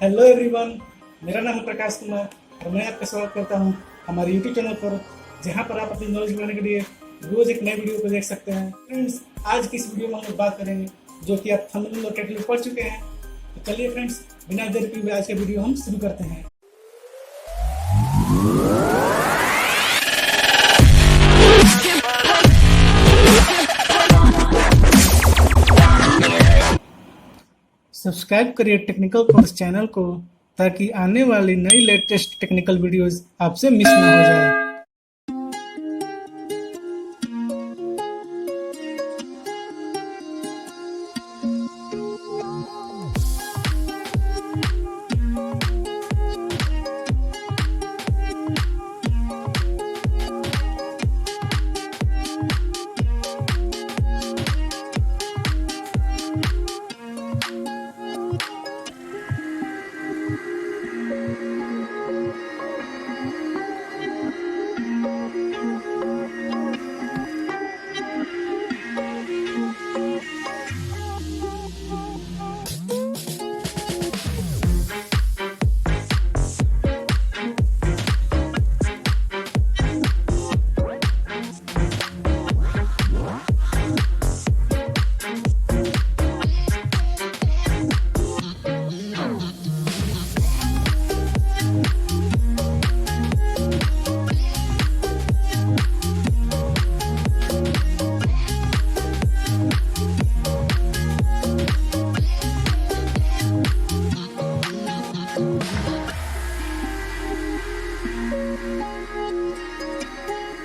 Hello everyone, मेरा नाम है प्रकाश कुमार और मैं आपका स्वागत करता हूं हमारे यूट्यूब चैनल पर, जहां पर आप अपनी नॉलेज बढ़ाने के लिए रोज एक नए वीडियो को देख सकते हैं। फ्रेंड्स, आज की इस वीडियो में हम लोग बात करेंगे जो कि आप थंबनेल और टाइटल में पढ़ चुके हैं। तो चलिए फ्रेंड्स, बिना देर किए हुए आज का वीडियो हम शुरू करते हैं। सब्सक्राइब करिए टेक्निकल कोर्स चैनल को ताकि आने वाली नई लेटेस्ट टेक्निकल वीडियोस आपसे मिस ना हो जाए।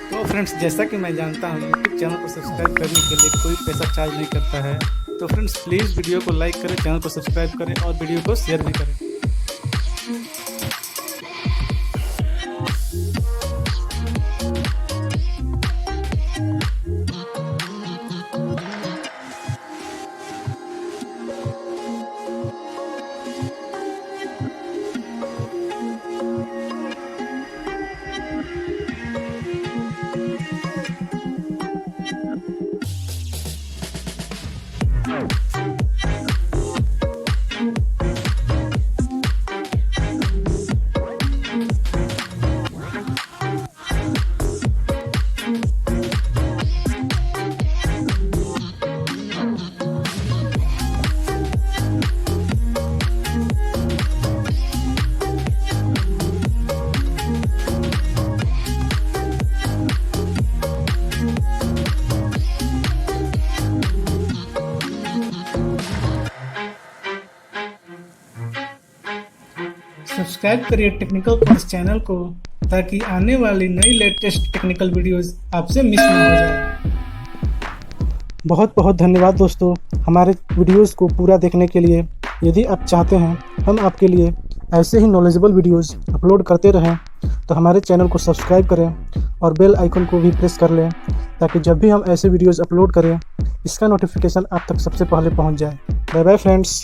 तो फ्रेंड्स, जैसा कि मैं जानता हूँ यूट्यूब चैनल को सब्सक्राइब करने के लिए कोई पैसा चार्ज नहीं करता है। तो फ्रेंड्स, प्लीज़ वीडियो को लाइक करें, चैनल को सब्सक्राइब करें और वीडियो को शेयर भी करें। सब्सक्राइब करिए टेक्निकल कोर्स चैनल को ताकि आने वाली नई लेटेस्ट टेक्निकल वीडियोस आपसे मिस ना हो जाए। बहुत बहुत धन्यवाद दोस्तों, हमारे वीडियोस को पूरा देखने के लिए। यदि आप चाहते हैं हम आपके लिए ऐसे ही नॉलेजेबल वीडियोस अपलोड करते रहें तो हमारे चैनल को सब्सक्राइब करें और बेल आइकन को भी प्रेस कर लें ताकि जब भी हम ऐसे वीडियोस अपलोड करें इसका नोटिफिकेशन आप तक सबसे पहले पहुंच जाए। Bye bye friends.